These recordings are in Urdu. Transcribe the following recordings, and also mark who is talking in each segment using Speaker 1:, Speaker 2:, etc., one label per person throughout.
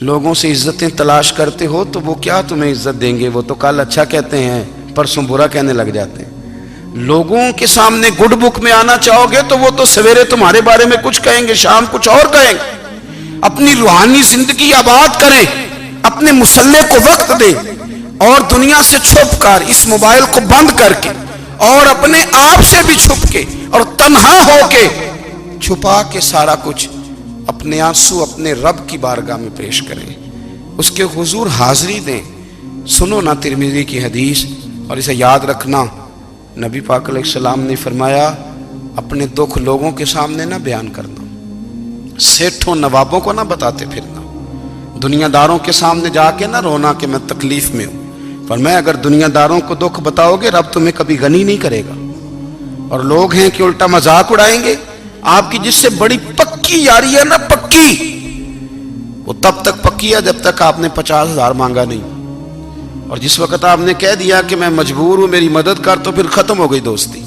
Speaker 1: لوگوں سے عزتیں تلاش کرتے ہو تو وہ کیا تمہیں عزت دیں گے؟ وہ تو کل اچھا کہتے ہیں، پرسوں برا کہنے لگ جاتے ہیں۔ لوگوں کے سامنے گڈ بک میں آنا چاہو گے تو وہ تو سویرے تمہارے بارے میں کچھ کہیں گے، شام کچھ اور کہیں گے۔ اپنی روحانی زندگی آباد کریں، اپنے مسلح کو وقت دیں، اور دنیا سے چھپ کر، اس موبائل کو بند کر کے، اور اپنے آپ سے بھی چھپ کے اور تنہا ہو کے، چھپا کے سارا کچھ اپنے آنسو اپنے رب کی بارگاہ میں پیش کریں، اس کے حضور حاضری دیں۔ سنو نا ترمذی کی حدیث، اور اسے یاد رکھنا، نبی پاک علیہ السلام نے فرمایا اپنے دکھ لوگوں کے سامنے نہ بیان کرنا، سیٹھوں نوابوں کو نہ بتاتے پھرنا، دنیا داروں کے سامنے جا کے نہ رونا کہ میں تکلیف میں ہوں۔ فرمایا اگر دنیا داروں کو دکھ بتاؤ گے رب تمہیں کبھی غنی نہیں کرے گا۔ اور لوگ ہیں کہ الٹا مذاق اڑائیں گے آپ کی، جس سے بڑی پکی یاری ہے نا، پکی، وہ تب تک پکی ہے جب تک آپ نے 50,000 مانگا نہیں، اور جس وقت آپ نے کہہ دیا کہ میں مجبور ہوں میری مدد کر، تو پھر ختم ہو گئی دوستی۔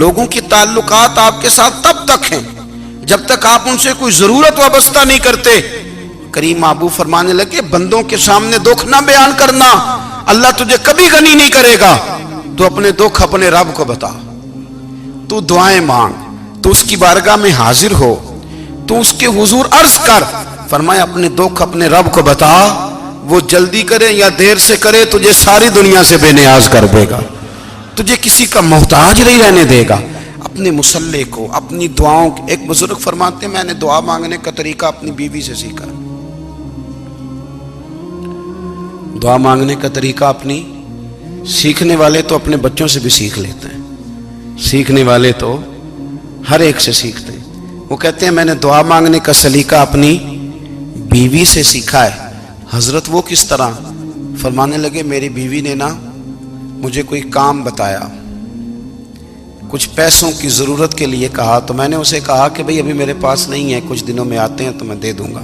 Speaker 1: لوگوں کے تعلقات آپ کے ساتھ تب تک ہیں جب تک آپ ان سے کوئی ضرورت وابستہ نہیں کرتے۔ کریم محبوب فرمانے لگے بندوں کے سامنے دکھ نہ بیان کرنا، اللہ تجھے کبھی غنی نہیں کرے گا۔ تو اپنے دکھ اپنے رب کو بتا، تو دعائیں مانگ، تو اس کی بارگاہ میں حاضر ہو، تو اس کے حضور عرض کر۔ فرمایا اپنے دکھ اپنے رب کو بتا، وہ جلدی کرے یا دیر سے کرے تجھے ساری دنیا سے بے نیاز کر دے گا، تجھے کسی کا محتاج نہیں رہنے دے گا۔ اپنے مسلح کو، اپنی دعاؤں، ایک بزرگ فرماتے ہیں میں نے دعا مانگنے کا طریقہ اپنی بیوی سے سیکھا، دعا مانگنے کا طریقہ اپنی، سیکھنے والے تو اپنے بچوں سے بھی سیکھ لیتے ہیں، سیکھنے والے تو ہر ایک سے سیکھتے ہیں۔ وہ کہتے ہیں میں نے دعا مانگنے کا سلیقہ اپنی بیوی سے سیکھا ہے۔ حضرت وہ کس طرح؟ فرمانے لگے میری بیوی نے نا مجھے کوئی کام بتایا، کچھ پیسوں کی ضرورت کے لیے کہا، تو میں نے اسے کہا کہ بھئی ابھی میرے پاس نہیں ہے، کچھ دنوں میں آتے ہیں تو میں دے دوں گا۔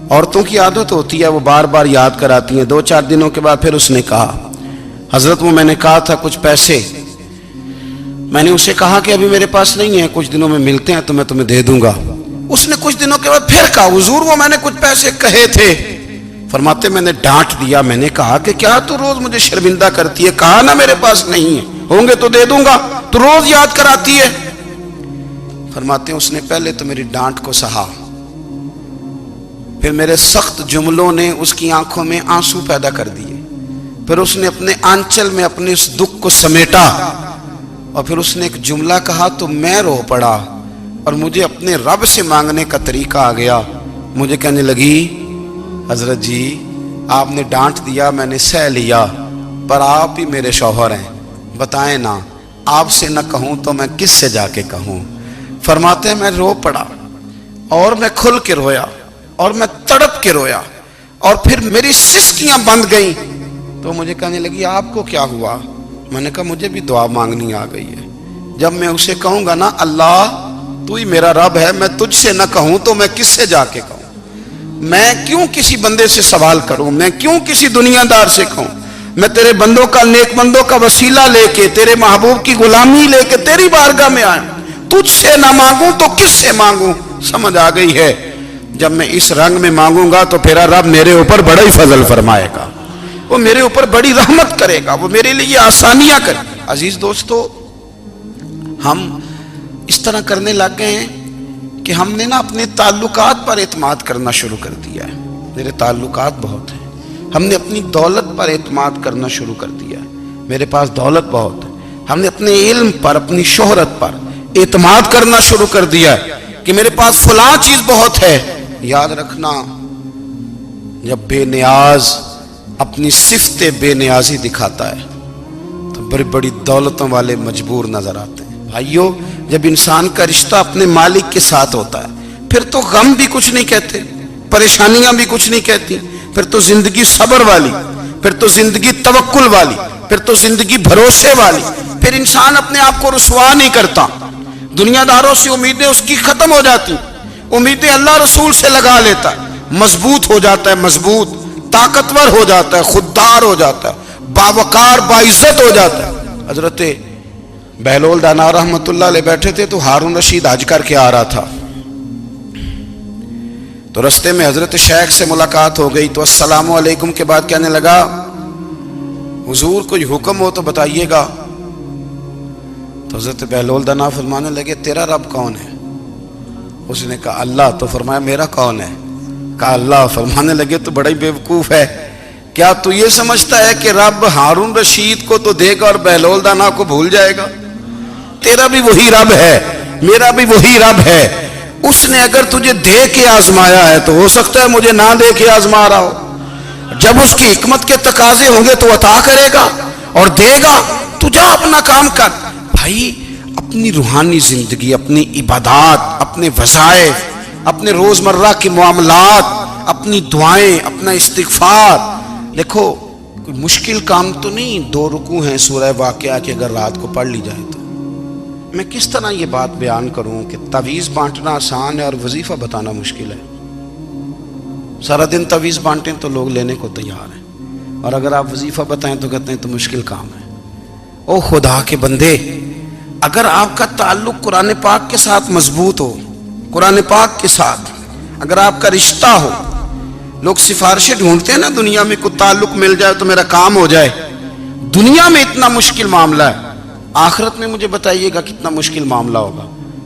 Speaker 1: عورتوں کی عادت ہوتی ہے وہ بار بار یاد کراتی ہیں، 2-4 دنوں کے بعد پھر اس نے کہا حضرت وہ میں نے کہا تھا کچھ پیسے، میں نے اسے کہا کہ ابھی میرے پاس نہیں ہے، کچھ دنوں میں ملتے ہیں تو میں تمہیں دے دوں گا۔ اس نے کچھ دنوں کے بعد پھر کہا حضور وہ میں نے کچھ پیسے کہے تھے۔ فرماتے میں نے ڈانٹ دیا، میں نے کہا کہ کیا تو روز مجھے شرمندہ کرتی ہے، کہا نا میرے پاس نہیں ہے، ہوں گے تو دے دوں گا، تو روز یاد کراتی ہے۔ فرماتے ہیں اس نے پہلے تو میری ڈانٹ کو سہا، پھر میرے سخت جملوں نے اس کی آنکھوں میں آنسو پیدا کر دیے، پھر اس نے اپنے آنچل میں اپنے اس دکھ کو سمیٹا، اور پھر اس نے ایک جملہ کہا تو میں رو پڑا، اور مجھے اپنے رب سے مانگنے کا طریقہ آ گیا۔ مجھے کہنے لگی حضرت جی آپ نے ڈانٹ دیا میں نے سہ لیا، پر آپ ہی میرے شوہر ہیں، بتائیں نا آپ سے نہ کہوں تو میں کس سے جا کے کہوں۔ فرماتے ہیں میں رو پڑا، اور میں کھل کے رویا، اور میں تڑپ کے رویا، اور پھر میری سسکیاں بند گئیں۔ تو مجھے کہنے لگی آپ کو کیا ہوا؟ میں نے کہا مجھے بھی دعا مانگنی آ گئی ہے، جب میں اسے کہوں گا نا اللہ تو ہی میرا رب ہے، میں تجھ سے نہ کہوں تو میں کس سے جا کے کہوں؟ میں کیوں کسی بندے سے سوال کروں؟ میں کیوں کسی دنیا دار سے کہوں؟ میں تیرے بندوں کا، نیک بندوں کا وسیلہ لے کے، تیرے محبوب کی غلامی لے کے تیری بارگاہ میں آئیں، تجھ سے نہ مانگوں تو کس سے مانگوں؟ سمجھ آ گئی ہے؟ جب میں اس رنگ میں مانگوں گا تو پھر رب میرے اوپر بڑا ہی فضل فرمائے گا، وہ میرے اوپر بڑی رحمت کرے گا، وہ میرے لیے آسانیاں کرے گا۔ عزیز دوستو، ہم اس طرح کرنے لگ گئے ہیں کہ ہم نے نا اپنے تعلقات پر اعتماد کرنا شروع کر دیا ہے۔ میرے تعلقات بہت ہیں، ہم نے اپنی دولت پر اعتماد کرنا شروع کر دیا ہے، میرے پاس دولت بہت ہے۔ ہم نے اپنے علم پر، اپنی شہرت پر اعتماد کرنا شروع کر دیا ہے کہ میرے پاس فلاں چیز بہت ہے۔ یاد رکھنا جب بے نیاز اپنی صفت بے نیازی دکھاتا ہے تو بڑی بڑی دولتوں والے مجبور نظر آتے ہیں۔ بھائیو جب انسان کا رشتہ اپنے مالک کے ساتھ ہوتا ہے پھر تو غم بھی کچھ نہیں کہتے، پریشانیاں بھی کچھ نہیں کہتی، پھر تو زندگی صبر والی، پھر تو زندگی توکل والی، پھر تو زندگی بھروسے والی، پھر انسان اپنے آپ کو رسوا نہیں کرتا، دنیا داروں سے امیدیں اس کی ختم ہو جاتی، امیدیں اللہ رسول سے لگا لیتا ہے، مضبوط ہو جاتا ہے، مضبوط، طاقتور ہو جاتا ہے، خوددار ہو جاتا ہے، باوقار باعزت ہو جاتا ہے۔ حضرت بہلول دانا رحمت اللہ علیہ بیٹھے تھے تو ہارون رشید حج کر کے آ رہا تھا، تو رستے میں حضرت شیخ سے ملاقات ہو گئی تو السلام علیکم کے بعد کہنے لگا حضور کوئی حکم ہو تو بتائیے گا. تو حضرت بہلول دنا فرمانے لگے تیرا رب کون ہے؟ اس نے کہا اللہ. تو فرمایا میرا کون ہے؟ کہا اللہ. فرمانے لگے تو بڑا ہی بیوقوف ہے، کیا تو یہ سمجھتا ہے کہ رب ہارون رشید کو تو دے گا اور بہلول دانا کو بھول جائے گا؟ تیرا بھی وہی رب ہے، میرا بھی وہی رب ہے. اس نے اگر تجھے دے کے آزمایا ہے تو ہو سکتا ہے مجھے نہ دے کے آزما رہا ہو. جب اس کی حکمت کے تقاضے ہوں گے تو عطا کرے گا اور دے گا. تو جا اپنا کام کر. بھائی اپنی روحانی زندگی، اپنی عبادات، اپنے وظائف، اپنے روزمرہ کے معاملات، اپنی دعائیں، اپنا استغفار. دیکھو کوئی مشکل کام تو نہیں 2 رکوع ہیں سورہ واقعہ کہ اگر رات کو پڑھ لی جائے تو. میں کس طرح یہ بات بیان کروں کہ تعویذ بانٹنا آسان ہے اور وظیفہ بتانا مشکل ہے. سارا دن تعویذ بانٹیں تو لوگ لینے کو تیار ہیں، اور اگر آپ وظیفہ بتائیں تو کہتے ہیں تو مشکل کام ہے. او خدا کے بندے، اگر آپ کا تعلق قرآن پاک کے ساتھ مضبوط ہو، قرآن پاک کے ساتھ اگر آپ کا رشتہ ہو، لوگ سفارشیں ڈھونڈتے ہیں نا دنیا میں، کوئی تعلق مل جائے تو میرا کام ہو جائے. دنیا میں اتنا مشکل معاملہ ہے، آخرت میں مجھے بتائیے گا کتنا مشکل معاملہ ہوگا.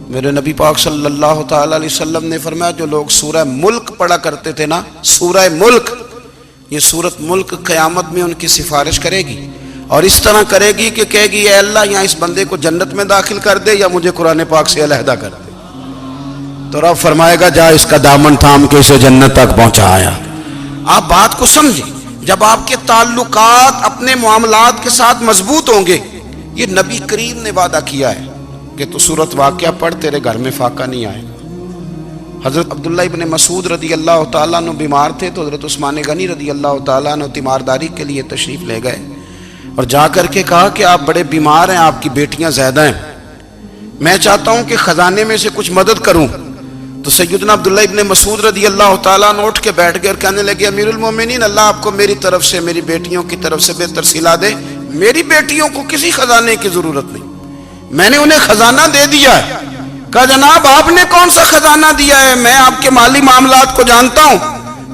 Speaker 1: میرے نبی پاک صلی اللہ تعالی علیہ وسلم نے فرمایا جو لوگ سورہ ملک پڑھا کرتے تھے نا، سورہ ملک، یہ سورت ملک قیامت میں ان کی سفارش کرے گی، اور اس طرح کرے گی کہ کہے گی اے اللہ یہاں اس بندے کو جنت میں داخل کر دے یا مجھے قرآن پاک سے علیحدہ کر دے. تو رب فرمائے گا جا اس کا دامن تھام کے اسے جنت تک پہنچایا. آپ بات کو سمجھیں، جب آپ کے تعلقات اپنے معاملات کے ساتھ مضبوط ہوں گے. یہ نبی کریم نے وعدہ کیا ہے کہ تو سورت واقعہ پڑھ تیرے گھر میں فاقہ نہیں آئے گا. حضرت عبداللہ ابن مسعود رضی اللہ تعالیٰ عنہ بیمار تھے تو حضرت عثمان غنی رضی اللہ تعالیٰ عنہ تیمارداری کے لیے تشریف لے گئے اور جا کر کے کہا کہ آپ بڑے بیمار ہیں، آپ کی بیٹیاں زیادہ ہیں، میں چاہتا ہوں کہ خزانے میں سے کچھ مدد کروں. تو سیدنا عبداللہ ابن مسعود رضی اللہ تعالیٰ عنہ اٹھ کے بیٹھ گئے اور کہنے لگے امیر المومنین، اللہ آپ کو میری طرف سے، میری بیٹیوں کی طرف سے بہتر صلہ دے. میری بیٹیوں کو کسی خزانے کی ضرورت نہیں، میں نے انہیں خزانہ دے دیا ہے. کہا جناب آپ نے کون سا خزانہ دیا ہے، میں آپ کے مالی معاملات کو جانتا ہوں.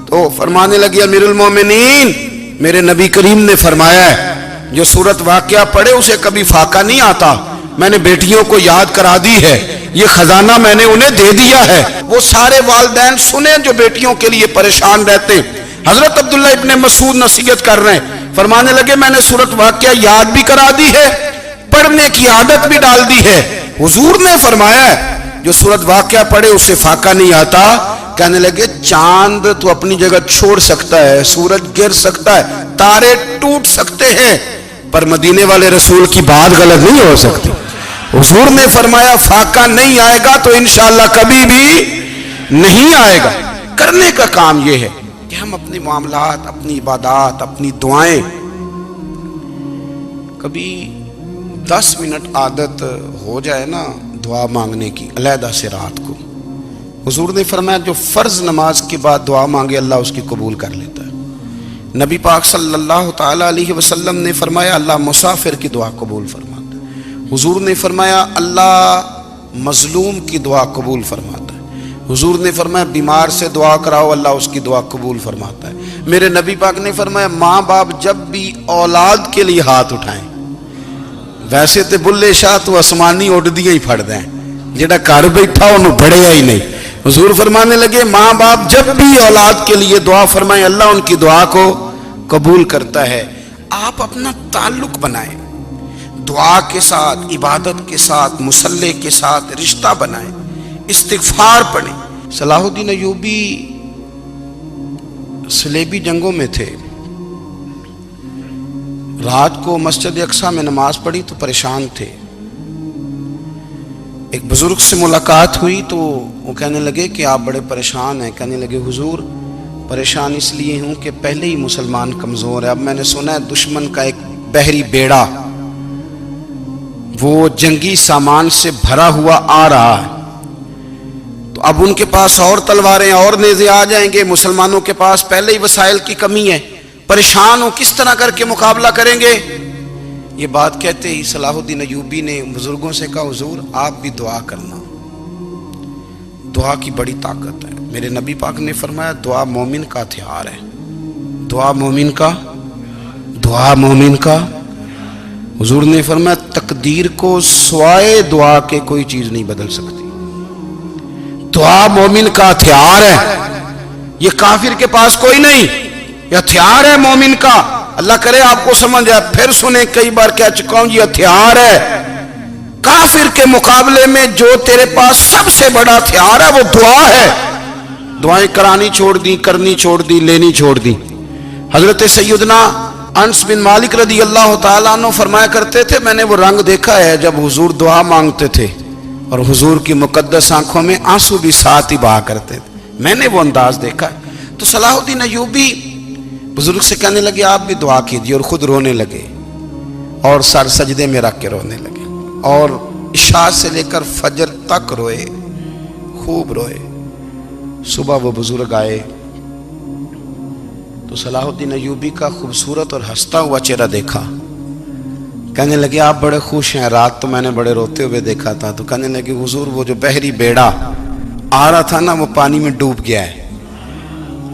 Speaker 1: تو فرمانے لگے امیر المومنین، میرے نبی کریم نے فرمایا ہے جو سورت واقعہ پڑھے اسے کبھی فاقہ نہیں آتا. میں نے بیٹیوں کو یاد کرا دی ہے، یہ خزانہ میں نے انہیں دے دیا ہے. وہ سارے والدین سنیں جو بیٹیوں کے لیے پریشان رہتے ہیں. حضرت عبداللہ ابن مسعود نصیحت کر رہے ہیں، فرمانے لگے میں نے سورت واقعہ یاد بھی کرا دی ہے، پڑھنے کی عادت بھی ڈال دی ہے. حضور نے فرمایا ہے جو سورت واقعہ پڑھے اسے فاقہ نہیں آتا. کہنے لگے چاند تو اپنی جگہ چھوڑ سکتا ہے، سورج گر سکتا ہے، تارے ٹوٹ سکتے ہیں، پر مدینے والے رسول کی بات غلط نہیں ہو سکتی. حضور نے فرمایا فاقہ نہیں آئے گا تو انشاءاللہ کبھی بھی نہیں آئے گا. کرنے کا کام یہ ہے کہ ہم اپنے معاملات، اپنی عبادات، اپنی دعائیں کبھی 10 منٹ عادت ہو جائے نا دعا مانگنے کی علیحدہ سے رات کو. حضور نے فرمایا جو فرض نماز کے بعد دعا مانگے اللہ اس کی قبول کر لیتا ہے. نبی پاک صلی اللہ تعالی علیہ وسلم نے فرمایا اللہ مسافر کی دعا قبول فرماتا ہے. حضور نے فرمایا اللہ مظلوم کی دعا قبول فرماتا ہے. حضور نے فرمایا بیمار سے دعا کراؤ اللہ اس کی دعا قبول فرماتا ہے. میرے نبی پاک نے فرمایا ماں باپ جب بھی اولاد کے لیے ہاتھ اٹھائیں، ویسے تے بلے شاہ تو آسمانی اڑ دیا ہی پھڑ دیں، جڑا گھر بیٹھا انہوں بڑھیا ہی نہیں. حضور فرمانے لگے ماں باپ جب بھی اولاد کے لیے دعا فرمائیں اللہ ان کی دعا کو قبول کرتا ہے. آپ اپنا تعلق بنائیں دعا کے ساتھ، عبادت کے ساتھ، مصلی کے ساتھ رشتہ بنائیں، استغفار پڑھیں. صلاح الدین ایوبی صلیبی جنگوں میں تھے، رات کو مسجد اقصی میں نماز پڑھی تو پریشان تھے. ایک بزرگ سے ملاقات ہوئی تو وہ کہنے لگے کہ آپ بڑے پریشان ہیں. کہنے لگے حضور پریشان اس لیے ہوں کہ پہلے ہی مسلمان کمزور ہے، اب میں نے سنا ہے دشمن کا ایک بحری بیڑا وہ جنگی سامان سے بھرا ہوا آ رہا ہے، تو اب ان کے پاس اور تلواریں اور نیزے آ جائیں گے، مسلمانوں کے پاس پہلے ہی وسائل کی کمی ہے، پریشان ہو کس طرح کر کے مقابلہ کریں گے. یہ بات کہتے ہی صلاح الدین ایوبی نے بزرگوں سے کہا حضور آپ بھی دعا کرنا. دعا کی بڑی طاقت ہے. میرے نبی پاک نے فرمایا دعا مومن کا ہتھیار ہے. دعا مومن کا، دعا مومن کا. حضور نے فرمایا تقدیر کو سوائے دعا کے کوئی چیز نہیں بدل سکتی. دعا مومن کا ہتھیار ہے. یہ کافر کے پاس کوئی نہیں، یہ ہتھیار ہے مومن کا. اللہ کرے آپ کو سمجھ آئے. پھر سنیں، کئی بار کہہ چکا ہوں یہ ہتھیار ہے. کافر کے مقابلے میں جو تیرے پاس سب سے بڑا ہتھیار ہے وہ دعا ہے. دعائیں کرانی چھوڑ دی، کرنی چھوڑ دی، لینی چھوڑ دی. حضرت سیدنا انس بن مالک رضی اللہ تعالیٰ عنہ فرمایا کرتے تھے میں نے وہ رنگ دیکھا ہے جب حضور دعا مانگتے تھے اور حضور کی مقدس آنکھوں میں آنسو بھی ساتھ ہی بہا کرتے تھے. میں نے وہ انداز دیکھا ہے. تو صلاح الدین ایوبی بزرگ سے کہنے لگے آپ بھی دعا کیجیے، اور خود رونے لگے اور سر سجدے میں رکھ کے رونے لگے اور عشاء سے لے کر فجر تک روئے، خوب روئے. صبح وہ بزرگ آئے تو صلاح الدین ایوبی کا خوبصورت اور ہنستا ہوا چہرہ دیکھا. کہنے لگے آپ بڑے خوش ہیں، رات تو میں نے بڑے روتے ہوئے دیکھا تھا. تو کہنے لگے حضور وہ جو بحری بیڑا آ رہا تھا نا وہ پانی میں ڈوب گیا ہے،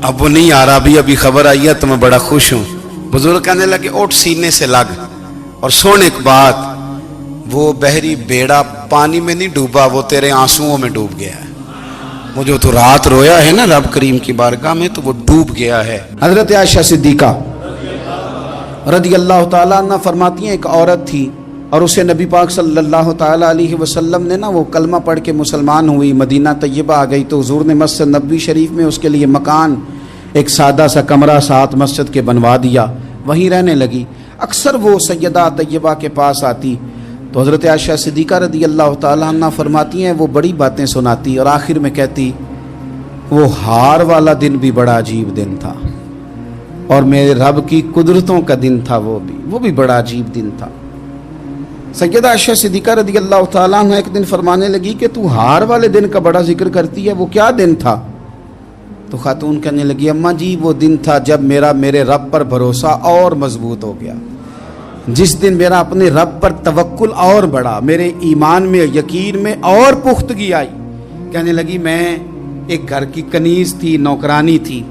Speaker 1: اب وہ نہیں آ رہا، ابھی خبر آئی ہے تو میں بڑا خوش ہوں. بزرگ کہنے لگے اٹھ سینے سے لگ اور سن ایک بات، وہ بحری بیڑا پانی میں نہیں ڈوبا، وہ تیرے آنسوؤں میں ڈوب گیا ہے. وہ جو تو رات رویا ہے نا رب کریم کی بارگاہ میں تو وہ ڈوب گیا ہے. حضرت عائشہ صدیقہ رضی اللہ تعالیٰ عنہ فرماتی ہیں ایک عورت تھی اور اسے نبی پاک صلی اللہ تعالیٰ علیہ وسلم نے نا وہ کلمہ پڑھ کے مسلمان ہوئی، مدینہ طیبہ آ گئی تو حضور نے مسجد نبوی شریف میں اس کے لیے مکان، ایک سادہ سا کمرہ ساتھ مسجد کے بنوا دیا، وہیں رہنے لگی. اکثر وہ سیدہ طیبہ کے پاس آتی تو حضرت عائشہ صدیقہ رضی اللہ تعالیٰ عنہ فرماتی ہیں وہ بڑی باتیں سناتی اور آخر میں کہتی وہ ہار والا دن بھی بڑا عجیب دن تھا اور میرے رب کی قدرتوں کا دن تھا، وہ بھی بڑا عجیب دن تھا. سیدہ عائشہ صدیقہ رضی اللہ تعالیٰ عنہ ایک دن فرمانے لگی کہ تو ہار والے دن کا بڑا ذکر کرتی ہے، وہ کیا دن تھا؟ تو خاتون کہنے لگی اماں جی وہ دن تھا جب میرے رب پر بھروسہ اور مضبوط ہو گیا، جس دن میرا اپنے رب پر توکل اور بڑھا، میرے ایمان میں یقین میں اور پختگی آئی. کہنے لگی میں ایک گھر کی کنیز تھی، نوکرانی تھی.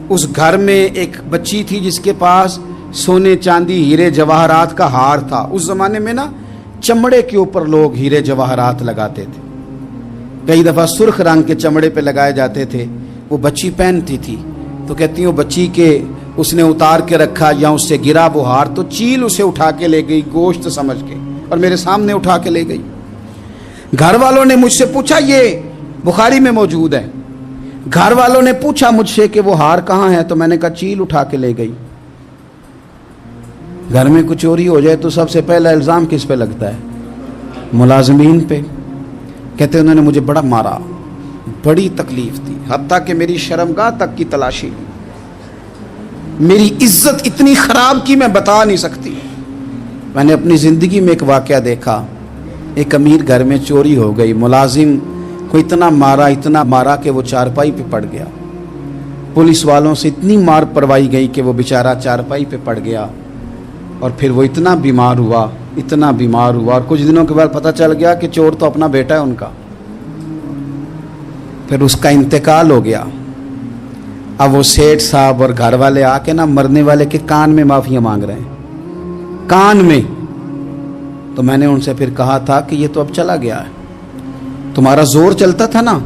Speaker 1: اس گھر میں ایک بچی تھی جس کے پاس سونے چاندی ہیرے جواہرات کا ہار تھا. اس زمانے میں نا چمڑے کے اوپر لوگ ہیرے جواہرات لگاتے تھے، کئی دفعہ سرخ رنگ کے چمڑے پہ لگائے جاتے تھے. وہ بچی پہنتی تھی تو کہتی ہوں بچی کے اس نے اتار کے رکھا یا اس سے گرا وہ ہار تو چیل اسے اٹھا کے لے گئی گوشت سمجھ کے اور میرے سامنے اٹھا کے لے گئی. گھر والوں نے مجھ سے پوچھا، یہ بخاری میں موجود ہے، گھر والوں نے پوچھا مجھ سے کہ وہ ہار کہاں ہے تو میں نے کہا چیل اٹھا کے لے گئی. گھر میں کچھ چوری ہو جائے تو سب سے پہلا الزام کس پہ لگتا ہے؟ ملازمین پہ. کہتے انہوں نے مجھے بڑا مارا، بڑی تکلیف تھی، حتیٰ کہ میری شرمگاہ تک کی تلاشی لی، میری عزت اتنی خراب کی میں بتا نہیں سکتی. میں نے اپنی زندگی میں ایک واقعہ دیکھا، ایک امیر گھر میں چوری ہو گئی، ملازم کو اتنا مارا کہ وہ چارپائی پہ پڑ گیا. پولیس والوں سے اتنی مار پروائی گئی کہ وہ بیچارہ چارپائی پہ پڑ گیا اور پھر وہ اتنا بیمار ہوا اور کچھ دنوں کے بعد پتہ چل گیا کہ چور تو اپنا بیٹا ہے ان کا. پھر اس کا انتقال ہو گیا. اب وہ سیٹھ صاحب اور گھر والے آ کے نا مرنے والے کے کان میں معافیاں مانگ رہے ہیں، کان میں. تو میں نے ان سے پھر کہا تھا کہ یہ تو اب چلا گیا ہے، تمہارا زور چلتا تھا نا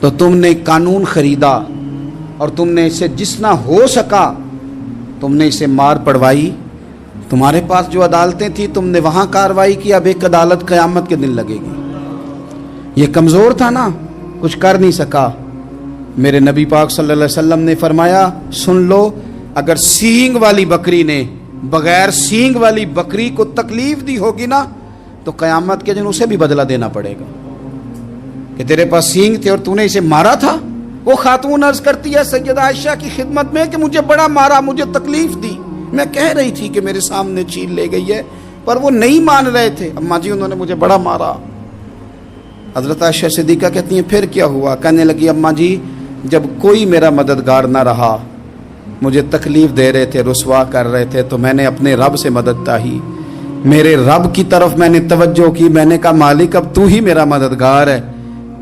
Speaker 1: تو تم نے قانون خریدا اور تم نے اسے جتنا ہو سکا تم نے اسے مار پڑوائی. تمہارے پاس جو عدالتیں تھیں تم نے وہاں کارروائی کی، اب ایک عدالت قیامت کے دن لگے گی. یہ کمزور تھا نا، کچھ کر نہیں سکا. میرے نبی پاک صلی اللہ علیہ وسلم نے فرمایا سن لو، اگر سینگ والی بکری نے بغیر سینگ والی بکری کو تکلیف دی ہوگی نا تو قیامت کے دن اسے بھی بدلہ دینا پڑے گا کہ تیرے پاس سینگ تھے اور تو نے اسے مارا تھا. وہ خاتون عرض کرتی ہے سیدہ عائشہ کی خدمت میں کہ مجھے بڑا مارا، مجھے تکلیف دی. میں کہہ رہی تھی کہ میرے سامنے چیل لے گئی ہے پر وہ نہیں مان رہے تھے. اماں جی انہوں نے مجھے بڑا مارا. حضرت عائشہ صدیقہ کہتی ہیں پھر کیا ہوا؟ کہنے لگی اماں جی جب کوئی میرا مددگار نہ رہا، مجھے تکلیف دے رہے تھے، رسوا کر رہے تھے، تو میں نے اپنے رب سے مدد چاہی، میرے رب کی طرف میں نے توجہ کی. میں نے کہا مالک اب تو ہی میرا مددگار ہے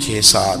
Speaker 1: 6-7,